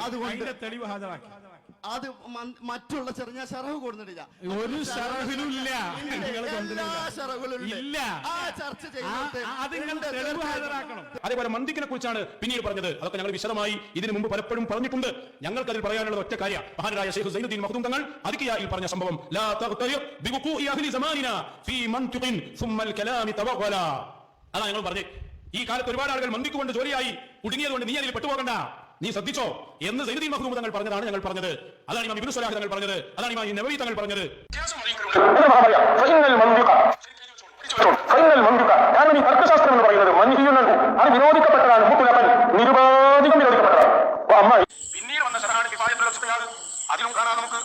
അതുകൊണ്ട് തെളിവ് ഹാജരാക്കി. അത് മറ്റുള്ള ചെറിയ ഷറഹ് കൊടുത്തിട്ടില്ല, ഒരു ഷറഹിലും ഇല്ല. അതേപോലെ മന്ദിക്കിനെ കുറിച്ചാണ് പിന്നീട് പറഞ്ഞത്. അതൊക്കെ ഞങ്ങൾ വിശദമായി ഇതിനു മുമ്പ് പലപ്പോഴും പറഞ്ഞിട്ടുണ്ട്. ഞങ്ങൾക്ക് അതിൽ പറയാനുള്ള ഒറ്റ കാര്യം, മഹാനായ ശൈഖ് സൈനുദ്ദീൻ മഖ്ദൂം തങ്ങൾ അദിക്കിയയിൽ പറഞ്ഞ സംഭവം, ലാ തഗ്തരിർ ബിവുഖൂഇ അഹ്ലി സമാനിനാ ഫീ മൻതിഖിൻ സുമ്മൽ കലാമി തവഗ്ഗല. അതാണ് ഞങ്ങൾ പറഞ്ഞത്. ഈ കാലത്ത് ഒരുപാട് ആളുകൾ മന്ദിക്ക് കൊണ്ട് ജോലിയായി കുടുങ്ങിയതുകൊണ്ട് നീ അതിൽ പെട്ടുപോകണ്ട, നീ ശ്രദ്ധിച്ചോ എന്ന് സൈനുദ്ദീൻ മഖ്ദൂം തങ്ങൾ പറഞ്ഞതാണ് ഞങ്ങൾ പറഞ്ഞത്. അതാണ് ഇമാം ഇബ്നു സ്വലാഹ് തങ്ങൾ പറഞ്ഞത്. അതാണ് ഇമാം നബവി തങ്ങൾ പറഞ്ഞത്. കാരണം ഈ തർക്കശാസ്ത്രം എന്ന് പറയുന്നത് അത് വിരോധിക്കപ്പെട്ടതാണ്, നിരുപാധികം വിരോധിക്കപ്പെട്ടതാണ്. പിന്നീട് വന്ന ശരഹാണ് കിഫായത്തുൽ ഇഖ്തിയാദ്. അതിലും കാണാം നമുക്ക്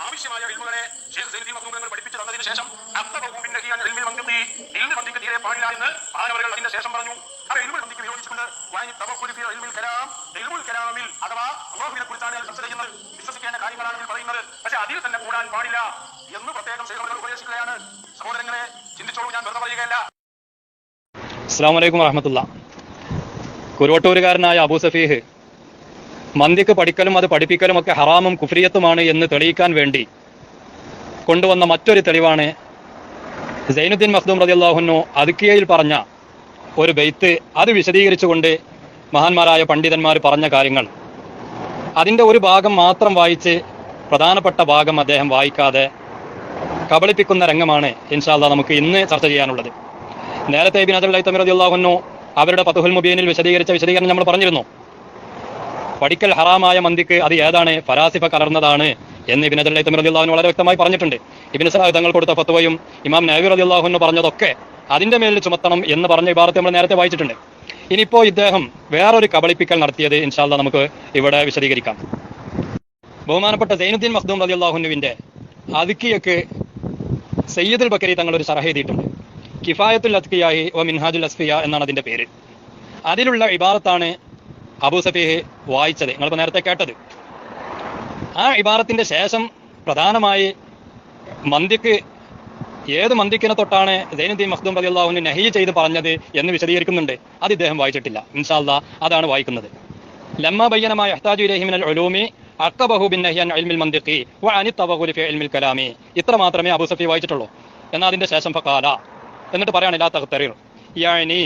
ആവശ്യമായ ഇൽമുകളെ ശൈഖ് സൈനുദ്ദീൻ മഖ്ദൂം തങ്ങൾ പഠിപ്പിച്ചു തന്നതിന് ശേഷം മന്ദിക്ക് തീരെ പാടില്ല എന്ന് മഹാനവറുകൾ അതിന്റെ ശേഷം പറഞ്ഞു. അത് ഇൽമുൽ മന്ദിക്ക് വിരോധിച്ചുകൊണ്ട് കലാമിൽ അഥവാ അല്ലാഹുവിനെ കുറിച്ചാണ് ചർച്ച ചെയ്യുന്നത്, വിശ്വസിക്കേണ്ട കാര്യങ്ങളാണ് പറയുന്നത്, പക്ഷെ അതിൽ തന്നെ കൂടാൻ പാടില്ല എന്ന് പ്രത്യേകം ശൈഖുകൾ ഉപദേശിക്കുകയാണ്. സഹോദരങ്ങളെ ചിന്തിച്ചോളൂ, ഞാൻ വെറുതെ പറയുകയല്ല. അസ്സലാമു അലൈക്കും വറഹ്മത്തുള്ളാഹി. കുരുവട്ടൂരുകാരനായ അബൂ സഫീഹ് മന്ദിക്ക് പഠിക്കലും അത് പഠിപ്പിക്കലും ഒക്കെ ഹറാമും കുഫ്രിയത്തുമാണ് എന്ന് തെളിയിക്കാൻ വേണ്ടി കൊണ്ടുവന്ന മറ്റൊരു തെളിവാണ് സൈനുദ്ദീൻ മഖ്ദൂം റളിയല്ലാഹു അൻഹു അദ്കിയയിൽ പറഞ്ഞ ഒരു ബൈത്ത്. അത് വിശദീകരിച്ചുകൊണ്ട് മഹാന്മാരായ പണ്ഡിതന്മാർ പറഞ്ഞ കാര്യങ്ങൾ, അതിൻ്റെ ഒരു ഭാഗം മാത്രം വായിച്ച് പ്രധാനപ്പെട്ട ഭാഗം അദ്ദേഹം വായിക്കാതെ കബളിപ്പിക്കുന്ന രംഗമാണ് ഇൻഷാ അല്ലാഹ് നമുക്ക് ഇന്ന് ചർച്ച ചെയ്യാനുള്ളത്. നേരത്തെ ഇബ്നു ഹജർ അൽ-ഹൈതമി റളിയല്ലാഹു അൻഹു അവരുടെ ഫത്ഹുൽ മുബീനിൽ വിശദീകരിച്ച വിശദീകരണം നമ്മൾ പറഞ്ഞിരുന്നു. പഠിക്കൽ ഹറാമായ മന്ദിക്ക് അത് ഏതാണ്? ഫരാസിഫ കലർന്നതാണ് എന്ന് ഇബ്നു ഹജർ അൽ-ഹൈതമി റളിയല്ലാഹു അൻഹു വളരെ വ്യക്തമായി പറഞ്ഞിട്ടുണ്ട്. ഇബ്നു സലാഹ് തങ്ങൾ കൊടുത്ത ഫത്വയും ഇമാം നവവി റളിയല്ലാഹു അൻഹു പറഞ്ഞതൊക്കെ അതിന്റെ മേലിൽ ചുമത്തണം എന്ന് പറഞ്ഞ ഇബാറത്ത് നമ്മൾ നേരത്തെ വായിച്ചിട്ടുണ്ട്. ഇനിയിപ്പോൾ ഇദ്ദേഹം വേറൊരു കബളിപ്പിക്കൽ നടത്തിയത് ഇൻഷാ അല്ലാഹ് നമുക്ക് ഇവിടെ വിശദീകരിക്കാം. ബഹുമാനപ്പെട്ട സൈനുദ്ദീൻ മഖ്ദൂം റളിയല്ലാഹു അൻഹുവിന്റെ അദ്കിയക്ക് സയ്യിദുൽ ബക്കരി തങ്ങൾ ഒരു ശറഹ് എഴുതിയിട്ടുണ്ട്. കിഫായത്തുൽ അദ്കിയാഹി വ മിൻഹാജുൽ അസ്ഫിയ എന്നാണ് അതിന്റെ പേര്. അതിലുള്ള ഇബാറത്താണ് അബൂ സഫീഹ് വായിച്ചത്, നിങ്ങളിപ്പോൾ നേരത്തെ കേട്ടത്. ആ ഇബാറത്തിന്റെ ശേഷം പ്രധാനമായി മന്ദിക്ക് ഏത് മന്ദിക്കിനെ തൊട്ടാണ് സൈനുദ്ദീൻ മഖ്ദൂം റളിയല്ലാഹു അൻഹു നഹി ചെയ്ത് പറഞ്ഞത് എന്ന് വിശദീകരിക്കുന്നുണ്ട്. അത് ഇദ്ദേഹം വായിച്ചിട്ടില്ല. ഇൻഷാ അല്ലാഹ് അതാണ് വായിക്കുന്നത്. ലമ്മ ബയ്യന മാ യഹ്താജു ഇലൈഹി മിനൽ ഉലൂമി അഖബഹു ബിന്നഹി അൻ ഇൽമിൽ മന്തിഖി വ അനി തവഗ്ഗുലി ഫി ഇൽമിൽ കലാമി. ഇത്ര മാത്രമേ അബൂ സഫീഹ് വായിച്ചിട്ടുള്ളൂ. എന്നാൽ അതിന്റെ ശേഷം ഫഖാല എന്നിട്ട് പറയാണ് ലാ തഖ്തറിർ, യാനി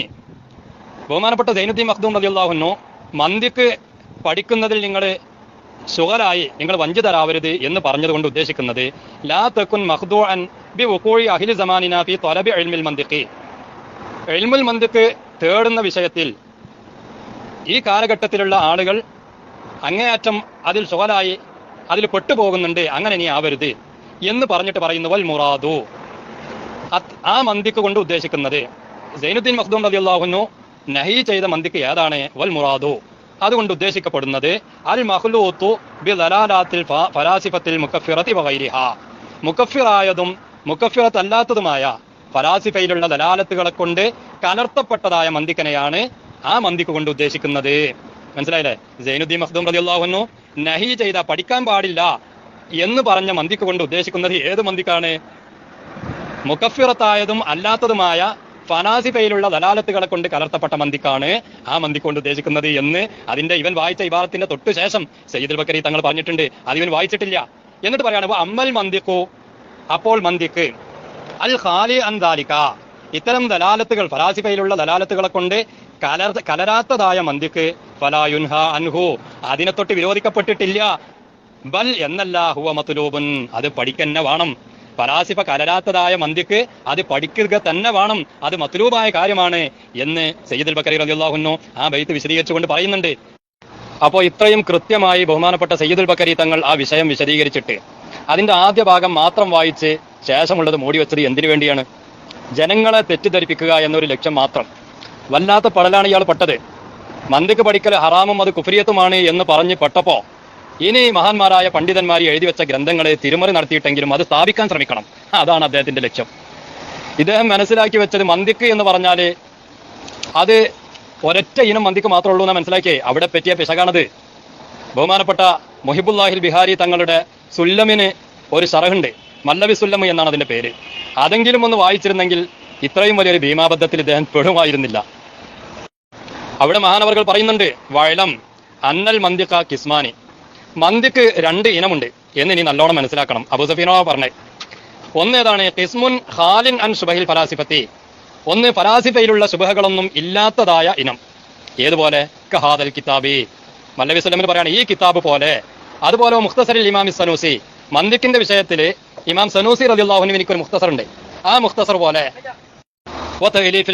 ബഹുമാനപ്പെട്ട സൈനുദ്ദീൻ മഖ്ദൂം റളിയല്ലാഹു അൻഹു മന്ദിക്ക് പഠിക്കുന്നതിൽ നിങ്ങൾ സുഗലായി നിങ്ങൾ വഞ്ചിതരാവരുത് എന്ന് പറഞ്ഞതുകൊണ്ട് ഉദ്ദേശിക്കുന്നത് ലാ തകുൻ മഖ്ദൂഅൻ ബി വഖൂഇ അഹ്ലി സമാനിനാ ഫി തലബി ഇൽമിൽ മന്തിഖി. ഇൽമുൽ മന്തിഖ് തേടുന്ന വിഷയത്തിൽ ഈ കാലഘട്ടത്തിലുള്ള ആളുകൾ അങ്ങേയറ്റം അതിൽ സുഗലായി അതിൽ പെട്ടുപോകുന്നുണ്ട്, അങ്ങനെ നീ ആവരുത് എന്ന് പറഞ്ഞിട്ട് പറയുന്നു. വൽ മുറാദു, ആ മന്ദിക്ക് കൊണ്ട് ഉദ്ദേശിക്കുന്നത് സൈനുദ്ദീൻ മഖ്ദൂം റളിയല്ലാഹു അൻഹു നഹി ചെയ്ത മന്ദിക്ക് ഏതാണ്? വൽ മുറാദു, അതുകൊണ്ട് ഉദ്ദേശിക്കപ്പെടുന്നത് അൽ മഖ്ലൂത്തു ബി ദലാലാത്തിൽ ഫലാസിഫത്തിൽ മുകഫിറതി വഗൈരിഹാ, മുകഫിറായതും മുകഫിറത്തല്ലാത്തതുമായ ഫലാസിഫയിലുള്ള ദലാലത്തുകളെ കൊണ്ട് കലർത്തപ്പെട്ടതായ മന്ദിക്കനെയാണ് ആ മന്ദിക്ക് കൊണ്ട് ഉദ്ദേശിക്കുന്നത്. മനസ്സിലായില്ലേ? സൈനുദ്ദീൻ മഖ്ദൂം റളിയല്ലാഹു അൻഹു നഹി ചെയ്ത പഠിക്കാൻ പാടില്ല എന്ന് പറഞ്ഞ മന്ദിക്ക് കൊണ്ട് ഉദ്ദേശിക്കുന്നത് ഏത് മന്ദിക്കാണ്? മുകഫിറത്തായതും അല്ലാത്തതുമായ ഫനാസിഫയിലുള്ള ദലാലത്തുകളെ കൊണ്ട് കലർത്തപ്പെട്ട മന്ദിക്കാണ് ആ മന്ദിക്ക് കൊണ്ട് ഉദ്ദേശിക്കുന്നത് എന്ന് അതിന്റെ ഇവൻ വായിച്ച ഇബാറത്തിന്റെ തൊട്ടു ശേഷം സയ്യിദുൽ ബക്കരി തങ്ങൾ പറഞ്ഞിട്ടുണ്ട്. അത് ഇവൻ വായിച്ചിട്ടില്ല. എന്നിട്ട് പറയാണ് അമ്മൽ മന്ദിക്കു, അപ്പോൾ മന്ദിക്ക് അൽ ഖാലി അൻ ദാലിക, ഇത്തരം ദലാലത്തുകൾ ഫലാസിഫയിലുള്ള ദലാലത്തുകളെ കൊണ്ട് കലരാത്തതായ മന്ദിക്ക് ഫലാ യുൻഹ അൻഹു, അതിനെ തൊട്ട് വിരോധിക്കപ്പെട്ടിട്ടില്ല. ബൽ എന്നല്ല ഹുവ മത്ലൂബുൻ, അത് പഠിക്കന്നെ വേണം. ഫലാസിഫ കലരാത്തതായ മന്ദിക്ക് അത് പഠിക്കുക തന്നെ വേണം, അത് മത്ലൂബായ കാര്യമാണ് എന്ന് സയ്യിദുൽ ബക്കരി റളിയല്ലാഹു അൻഹു ആ ബൈത്ത് വിശദീകരിച്ചുകൊണ്ട് പറയുന്നുണ്ട്. അപ്പോൾ ഇത്രയും കൃത്യമായി ബഹുമാനപ്പെട്ട സയ്യിദുൽ ബക്കരി തങ്ങൾ ആ വിഷയം വിശദീകരിച്ചിട്ട് അതിന്റെ ആദ്യ ഭാഗം മാത്രം വായിച്ച് ശേഷമുള്ളത് മൂടി വെച്ചത് എന്തിനു വേണ്ടിയാണ്? ജനങ്ങളെ തെറ്റിദ്ധരിപ്പിക്കുക എന്നൊരു ലക്ഷ്യം മാത്രം. വല്ലാത്ത പടലാണ് ഇയാൾ പെട്ടത്. മന്ദിക്ക് പഠിക്കൽ ഹറാമും അത് കുഫ്രിയത്തുമാണ് എന്ന് പറഞ്ഞ് പെട്ടപ്പോ ഇനി മഹാന്മാരായ പണ്ഡിതന്മാർ എഴുതി വെച്ച ഗ്രന്ഥങ്ങളെ തിരുമറി നടത്തിയിട്ടെങ്കിലും അത് സ്ഥാപിക്കാൻ ശ്രമിക്കണം. അതാണ് അദ്ദേഹത്തിന്റെ ലക്ഷ്യം. ഇദ്ദേഹം മനസ്സിലാക്കി വെച്ചത് മന്ദിക്ക് എന്ന് പറഞ്ഞാൽ അത് ഒരൊറ്റ ഇനം മന്ദിക്ക് മാത്രമേ ഉള്ളൂ എന്ന് മനസ്സിലാക്കിയേ. അവിടെ പറ്റിയ പിശകാണത്. ബഹുമാനപ്പെട്ട മുഹിബുല്ലാഹിൽ ബിഹാരി തങ്ങളുടെ സുല്ലമിന് ഒരു ശറഹുണ്ട്, മല്ലവി സുല്ലം എന്നാണ് അതിന്റെ പേര്. അതെങ്കിലും ഒന്ന് വായിച്ചിരുന്നെങ്കിൽ ഇത്രയും വലിയൊരു ഭീമാബദ്ധത്തിൽ ഇദ്ദേഹം പെടുമായിരുന്നില്ല. അവിടെ മഹാനവർകൾ പറയുന്നുണ്ട്, വഅലം അന്നൽ മന്ദിഖ കിസ്മാനി, മന്ദിക്ക് 2 ഇനമുണ്ട് എന്ന് ഇനി നല്ലോണം മനസ്സിലാക്കണം. അബൂ സഫീന പറഞ്ഞേ, ഒന്ന് ഏതാണ്? കിസ്മുൻ ഖാലിൻ അൻ ശുബഹിൽ ഫലാസിഫത്തി, ഒന്ന് ഫലാസിഫയിലുള്ള ശുബഹകളൊന്നും ഇല്ലാത്തതായ ഇനം. ഏതുപോലെ? കഹാദൽ കിതാബി, മല്ലബി സ്വലമിന് പറയാണ് ഈ കിതാബ് പോലെ. അതുപോലെ മുഖ്തസറിൽ ഇമാം സനൂസി, മന്ദിക്കിന്റെ വിഷയത്തിൽ ഇമാം സനൂസി റളിയല്ലാഹു അൻഹു എനിക്കൊരു മുഖ്തസർ ഉണ്ട്, ആ മുഖ്തസർ പോലെ.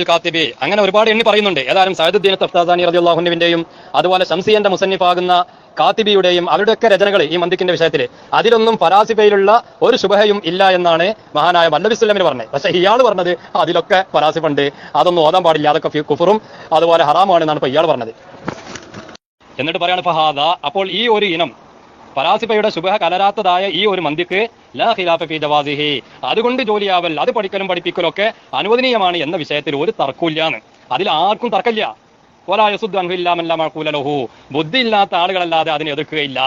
കാത്തിബി, അങ്ങനെ ഒരുപാട് എണ്ണി പറയുന്നുണ്ട്. ഏതായാലും സഅദുദ്ദീൻ തഫ്താസാനി റളിയല്ലാഹു അൻഹുവിന്റെയും അതുപോലെ ശംസിയന്റെ മുസന്നിഫാകുന്ന കാത്തിബിയുടെയും അവരുടെയൊക്കെ രചനകൾ ഈ മന്ദിക്കിന്റെ വിഷയത്തിൽ അതിലൊന്നും ഫലാസിഫയിലുള്ള ഒരു ശുബഹയും ഇല്ല എന്നാണ് മഹാനായ മല്ലബി സ്വലമിന് പറഞ്ഞത്. പക്ഷെ ഇയാൾ പറഞ്ഞത് അതിലൊക്കെ ഫലാസിഫുണ്ട്, അതൊന്നും ഓതാൻ പാടില്ല, അതൊക്കെ കുഫറും അതുപോലെ ഹറാമാണ് എന്നാണ് ഇപ്പൊ ഇയാൾ പറഞ്ഞത്. എന്നിട്ട് പറയാണ് ഫഹാദ, അപ്പോൾ ഈ ഒരു ഇനം ഫലാസിഫയുടെ ശുബഹ കലരാത്തതായ ഈ ഒരു മന്ദിക്ക് ലാ ഖിലാഫ ഫീ ജവാസിഹി, അതുകൊണ്ട് ജോലിയാവൽ, അത് പഠിക്കലും പഠിപ്പിക്കലും ഒക്കെ അനുവദനീയമാണ് എന്ന വിഷയത്തിൽ ഒരു തർക്കമില്ലാന്ന്. അതിൽ ആർക്കും തർക്കമില്ല. വലാ യസുദ്ദു അൻഹു ഇല്ലാ മൻ ലാ മഅഖൂല ലഹു, ബുദ്ധി ഇല്ലാത്ത ആളുകളല്ലാതെ അതിനെ എതിർക്കുകയില്ല.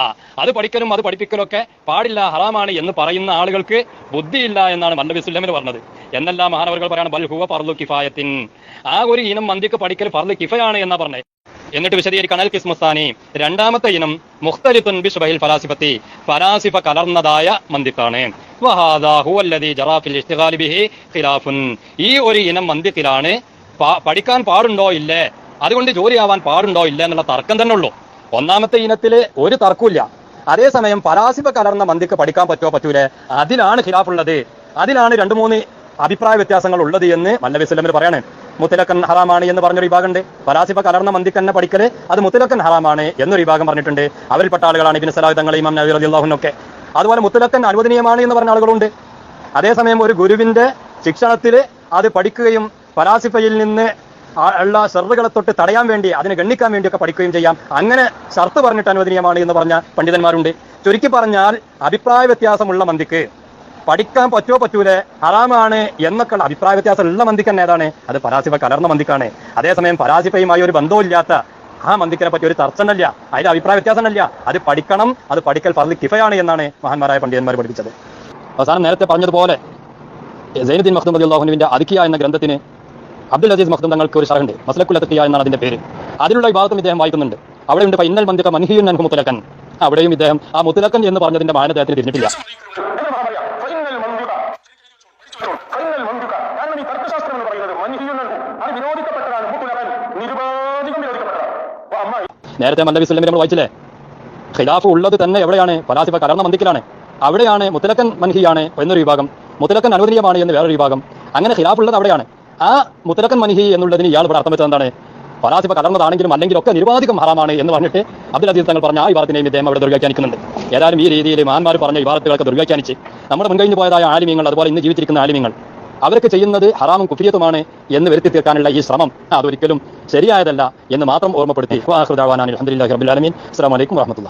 അത് പഠിക്കലും അത് പഠിപ്പിക്കലും ഒക്കെ പാടില്ല, ഹറാമാണ് എന്ന് പറയുന്ന ആളുകൾക്ക് ബുദ്ധിയില്ല എന്നാണ് മല്ലബി സുല്ലമിന് പറഞ്ഞത്. എന്നല്ല മഹാനവറുകൾ പറയാണ് ബൽ ഹുവ ഫർളു കിഫായത്തിൻ, ആ ഒരു ഇനം മന്ദിക്ക് പഠിക്കൽ ഫർള് കിഫയാണ് എന്നാ പറഞ്ഞത്. എന്നിട്ട് വിശദീകരിക്കാൻ അൽ കിസ്മുസ്ഥാനി, 2ാമത്തെ ഇനം മുഖ്തലിഫുൻ ബിശുബഹിൽ ഫലാസിഫത്തി, ഫലാസിഫ കലർന്നതായ മന്ദിക്കാണ്. വഹാദാ ഹുവല്ലദീ ജറാ ഫിൽ ഇസ്തിഗാലി ബിഹി ഖിലാഫുൻ, ഈ ഒരു ഇനം മന്ദിക്കിലാണ് പഠിക്കാൻ പാടുണ്ടോ ഇല്ലേ, അതുകൊണ്ട് ജോലിയാവാൻ പാടുണ്ടോ ഇല്ല എന്നുള്ള തർക്കം തന്നെ ഉള്ളൂ. 1ാമത്തെ ഇനത്തില് ഒരു തർക്കമില്ല. അതേസമയം ഫലാസിഫ കലർന്ന മന്ദിക്ക് പഠിക്കാൻ പറ്റുമോ പറ്റൂലേ, അതിലാണ് ഖിലാഫുള്ളത്, അതിലാണ് 2-3 അഭിപ്രായ വ്യത്യാസങ്ങൾ ഉള്ളത് എന്ന് മല്ലബി സ്വലമിന് പറയാണ്. മുത്തലക്കൻ ഹറാമാണ് എന്ന് പറഞ്ഞൊരു വിഭാഗമുണ്ട്. ഫലാസിഫ കലർന്ന മന്ദിക്കന്നെ പഠിക്കല് അത് മുത്തലക്കൻ ഹറാമാണ് എന്നൊരു വിഭാഗം പറഞ്ഞിട്ടുണ്ട്. അവരിൽപ്പെട്ട ആളുകളാണ് ഇബ്നു സലാഹ് തങ്ങൾ, ഇമാം നവവി റളിയല്ലാഹു അൻഹു ഒക്കെ. അതുപോലെ മുത്തലക്കൻ അനുവദനീയമാണ് എന്ന് പറഞ്ഞ ആളുകളുണ്ട്. അതേസമയം ഒരു ഗുരുവിന്റെ ശിക്ഷണത്തിൽ അത് പഠിക്കുകയും ഫലാസിഫയിൽ നിന്ന് ഉള്ള ഷർറുകളെ തൊട്ട് തടയാൻ വേണ്ടി അതിനെ ഗണ്ണിക്കാൻ വേണ്ടിയൊക്കെ പഠിക്കുകയും ചെയ്യാം. അങ്ങനെ ഷർത്ത് പറഞ്ഞിട്ട് അനുവദനീയമാണ് എന്ന് പറഞ്ഞ പണ്ഡിതന്മാരുണ്ട്. ചുരുക്കി പറഞ്ഞാൽ അഭിപ്രായ വ്യത്യാസമുള്ള മന്ദിക്ക് പഠിക്കാൻ പറ്റുമോ പറ്റൂലേ, ഹറാമാണ് എന്നൊക്കെയുള്ള അഭിപ്രായ വ്യത്യാസം ഉള്ള മന്ദിക്ക് തന്നെ ഏതാണ്? അത് ഫലാസിഫ കലർന്ന മന്ദിക്കാണ്. അതേസമയം ഫലാസിഫയുമായി ഒരു ബന്ധമില്ലാത്ത ആ മന്ദിക്കിനെ പറ്റി ഒരു ചർച്ചനല്ല, അതിന്റെ അഭിപ്രായ വ്യത്യാസമല്ല, അത് പഠിക്കണം, അത് പഠിക്കൽ ഫർള് കിഫയാണ് എന്നാണ് മഹാന്മാരായ പണ്ഡിതന്മാർ പഠിപ്പിച്ചത്. അവസാനം നേരത്തെ പറഞ്ഞതുപോലെ സൈനുദ്ദീൻ മഖ്ദൂം റളിയല്ലാഹു അൻഹുവിന്റെ അദ്കിയ എന്ന ഗ്രന്ഥത്തിന് അബ്ദുൽ അസീസ് മഖ്ദൂം തങ്ങൾക്ക് ഒരു ഷറഹുണ്ട്, മസ്ലക്കുൽ അദ്കിയ എന്നാണ് അതിന്റെ പേര്. അതിലുള്ള വിഭാഗത്തും ഇദ്ദേഹം വായിക്കുന്നുണ്ട്. അവിടെ ഉണ്ട് ഇന്നൽ മന്ദിക മൻഹിയുൻ അൻഹു മുത്തലക്കൻ, അവിടെയും ഇദ്ദേഹം ആ മുത്തലക്കൻ എന്ന് പറഞ്ഞതിന്റെ മാന അദ്ദേഹത്തിന് തിരിഞ്ഞിട്ടില്ല. നേരത്തെ മല്ലബി സ്വലമി നമ്മൾ വായിച്ചില്ലേ, ഖിലാഫ് ഉള്ളത് തന്നെ എവിടെയാണ്? ഫലാസിഫ കലർന്ന മന്ദിക്കിലാണ്. അവിടെയാണ് മുത്തലക്കൻ മൻഹിയാണ് എന്നൊരു വിഭാഗം, മുത്തലക്കൻ അനുവദനീയമാണ് എന്ന് വേറൊരു വിഭാഗം. അങ്ങനെ ഖിലാഫ് ഉള്ളത് അവിടെയാണ്. ആ മുത്തലക്കൻ മൻഹി എന്നുള്ളതിന് ഇയാൾ ഇവിടെ അർത്ഥം വെച്ചത് എന്താണ്? ഫലാസിഫ കലർന്നതാണെങ്കിലും അല്ലെങ്കിലും ഒക്കെ നിരുപാധികം ഹറാമാണ് എന്ന് പറഞ്ഞിട്ട് അബ്ദുൽ അസീസ് തങ്ങൾ പറഞ്ഞ ആ വിവാദത്തിനെയും ഇദ്ദേഹം അവിടെ ദുർവ്യാഖ്യാനിക്കുന്നുണ്ട്. ഏതായാലും ഈ രീതിയിൽ മഹാന്മാർ പറഞ്ഞ വിവാദത്തുകളൊക്കെ ദുർവ്യാഖ്യാനിച്ച് നമ്മുടെ മുൻകഴിഞ്ഞു പോയതായ ആലിമീങ്ങൾ, അതുപോലെ ഇന്ന് ജീവിച്ചിരിക്കുന്ന ആലിമീങ്ങൾ, അവർക്ക് ചെയ്യുന്നത് ഹറാമും കുഫ്രിയത്തുമാണ് എന്ന് വരുത്തി തീർക്കാനുള്ള ഈ ശ്രമം അതൊരിക്കലും ശരിയായതല്ല എന്ന് മാത്രം ഓർമ്മപ്പെടുത്തി. അൽഹംദുലില്ലാഹി റബ്ബിൽ ആലമീൻ. അസ്സലാമു അലൈക്കും വറഹ്മത്തുള്ളാഹി.